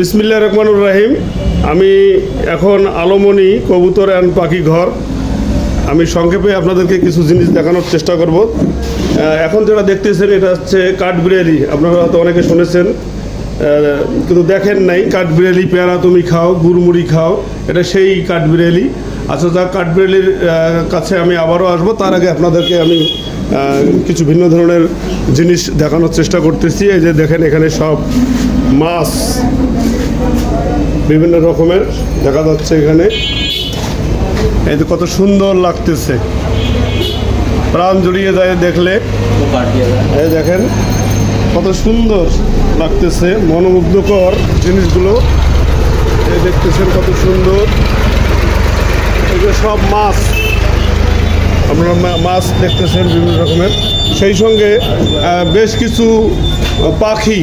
বিসমিল্লাহির রহমানির রহিম। আমি এখন আলোমনি কবুতর অ্যান্ড পাখি ঘর, আমি সংক্ষেপে আপনাদেরকে কিছু জিনিস দেখানোর চেষ্টা করব। এখন যেটা দেখতেছেন এটা হচ্ছে কাঠবিড়ালি। আপনারা হয়তো অনেকে শুনেছেন কিন্তু দেখেন নাই। কাঠবিড়ালি পেয়ারা তুমি খাও, গুড়মুড়ি খাও, এটা সেই কাঠবিড়ালি। আচ্ছা, যা কাঠবিড়ালির কাছে আমি আবারও আসবো, তার আগে আপনাদেরকে আমি কিছু ভিন্ন ধরনের জিনিস দেখানোর চেষ্টা করতেছি। এই যে দেখেন, এখানে সব মাছ বিভিন্ন রকমের দেখা যাচ্ছে। এখানে এই যে কত সুন্দর লাগতেছে, প্রাণ জড়িয়ে যায় দেখলে। এই দেখেন কত সুন্দর লাগতেছে, মনোমুগ্ধকর জিনিসগুলো। এই দেখতেছেন কত সুন্দর। এই যে সব মাছ, আপনারা মাছ দেখতেছেন বিভিন্ন রকমের। সেই সঙ্গে বেশ কিছু পাখি,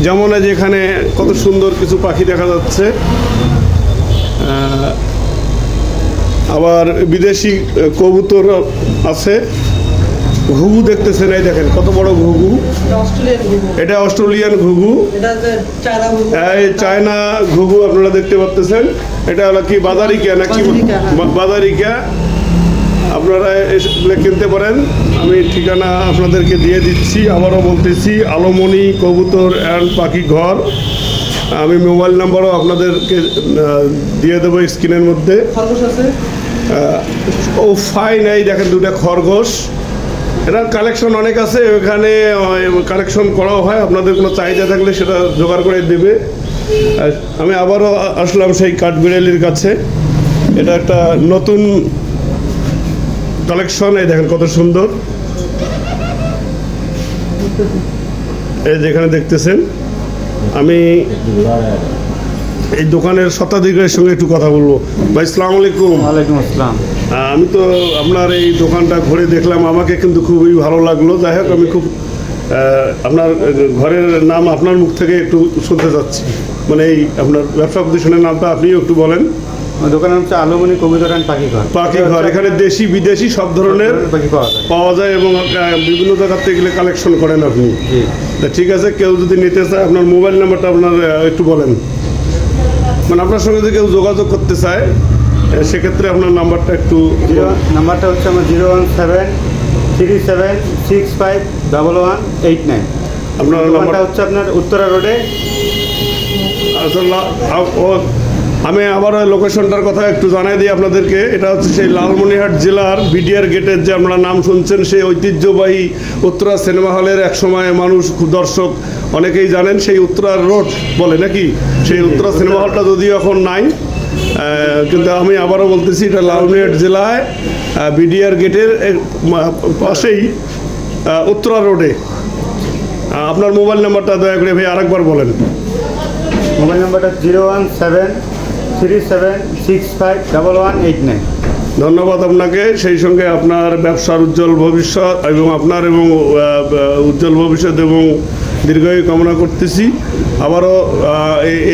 যেমন এই যে এখানে কত সুন্দর কিছু পাখি দেখা যাচ্ছে। আবার বিদেশি কবুতর আছে। ঘুঘু দেখতেছেন, এই দেখেন কত বড় ঘুঘু। এটা অস্ট্রেলিয়ান ঘুঘু, এই চায়না ঘুঘু আপনারা দেখতে পাচ্ছেন। এটা হলো কি বাজারিকা নাকি? বাজারিকা। আপনারা এগুলো কিনতে পারেন। আমি ঠিকানা আপনাদেরকে দিয়ে দিচ্ছি, আবারও বলতেছি, আলোমনি কবুতর অ্যান্ড পাখি ঘর। আমি মোবাইল নাম্বারও আপনাদেরকে দিয়ে দেবো স্ক্রিনের মধ্যে। ও ফাইন, এই দেখেন দুটা খরগোশ। এটার কালেকশন অনেক আছে, এখানে কালেকশন করাও হয়। আপনাদের কোনো চাহিদা থাকলে সেটা জোগাড় করে দেবে। আমি আবারও আসলাম সেই কাঠবিড়ালির কাছে। এটা একটা নতুন কালেকশন। এই দেখেন কত সুন্দর। এই যেখানে দেখতেছেন, আমি এই দোকানের শতাধিকের সঙ্গে একটু কথা বলবো। ভাই আসসালামু আলাইকুম। ওয়ালাইকুম আসসালাম। আমি তো আপনার এই দোকানটা ঘুরে দেখলাম, আমাকে কিন্তু খুবই ভালো লাগলো। যাই হোক, আমি খুব আপনার ঘরের নাম আপনার মুখ থেকে একটু শুনতে চাচ্ছি। মানে এই আপনার ব্যবসা প্রতিষ্ঠানের নামটা আপনিও একটু বলেন। দোকানের নাম হচ্ছে আলোমনি কবুতর অ্যান্ড পাখি ঘর। পাখি ঘর, এখানে দেশি বিদেশি সব ধরনের পাখি পাওয়া যায় এবং বিভিন্ন জায়গার থেকে গেলে কালেকশন করেন আপনি। ঠিক আছে, কেউ যদি নিতে চায় আপনার মোবাইল নাম্বারটা আপনার একটু বলেন। মানে আপনার সঙ্গে যদি কেউ যোগাযোগ করতে চায় সেক্ষেত্রে আপনার নাম্বারটা একটু। নাম্বারটা হচ্ছে আমার 01737651189। আপনার নাম্বারটা হচ্ছে আপনার উত্তরা রোডে। আমি আবার লোকেশনটার কথা একটু জানাই দিই আপনাদেরকে। এটা হচ্ছে সেই লালমনিরহাট জেলার বিডিআর গেটের যে আপনারা নাম শুনছেন, সেই ঐতিহ্যবাহী উত্তরা সিনেমা হলের একসময় মানুষ দর্শক অনেকেই জানেন, সেই উত্তরা রোড বলে নাকি? সেই উত্তরা সিনেমা হলটা যদিও এখন নাই, কিন্তু আমি আবারও বলতেছি এটা লালমনিরহাট জেলায় বিডিআর গেটের পাশেই উত্তরা রোডে। আপনার মোবাইল নাম্বারটা দয়া করে ভাই আরেকবার বলেন। মোবাইল নাম্বারটা 01737651189। ধন্যবাদ আপনাকে। সেই সঙ্গে আপনার ব্যবসার উজ্জ্বল ভবিষ্যৎ এবং আপনার এবং উজ্জ্বল ভবিষ্যৎ এবং দীর্ঘায়ু কামনা করতেছি। আবারও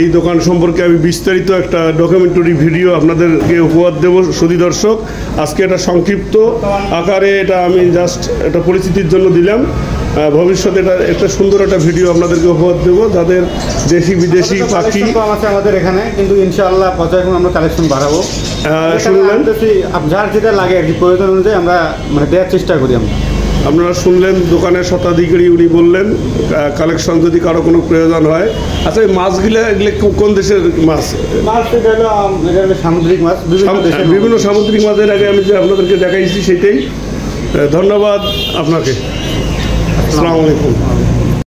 এই দোকান সম্পর্কে আমি বিস্তারিত একটা ডকুমেন্টারি ভিডিও আপনাদেরকে উপহার দেব সুধী দর্শক। আজকে এটা সংক্ষিপ্ত আকারে এটা আমি জাস্ট একটা পরিচিতির জন্য দিলাম। ভবিষ্যতে এটা একটা সুন্দর একটা ভিডিও আপনাদেরকে উপহার দেবো, যাদের দেশি বিদেশি পাখি আছে আমাদের এখানে, কিন্তু ইনশাআল্লাহ পর্যায়ক্রমে আমরা কালেকশন বাড়াবো। শুনলেন, যার যেটা লাগে আর কি প্রয়োজন অনুযায়ী আমরা মানে দেওয়ার চেষ্টা করি। আপনারা শুনলেন দোকানের শতাধিকারী, উনি বললেন কালেকশন যদি কারো কোনো প্রয়োজন হয়। আচ্ছা, এই মাছগুলো এগুলো কোন দেশের মাছ? সামুদ্রিক মাছ, বিভিন্ন সামুদ্রিক মাছের আগে আমি যে আপনাদেরকে দেখাইছি সেটাই। ধন্যবাদ আপনাকে। আসসালামু আলাইকুম।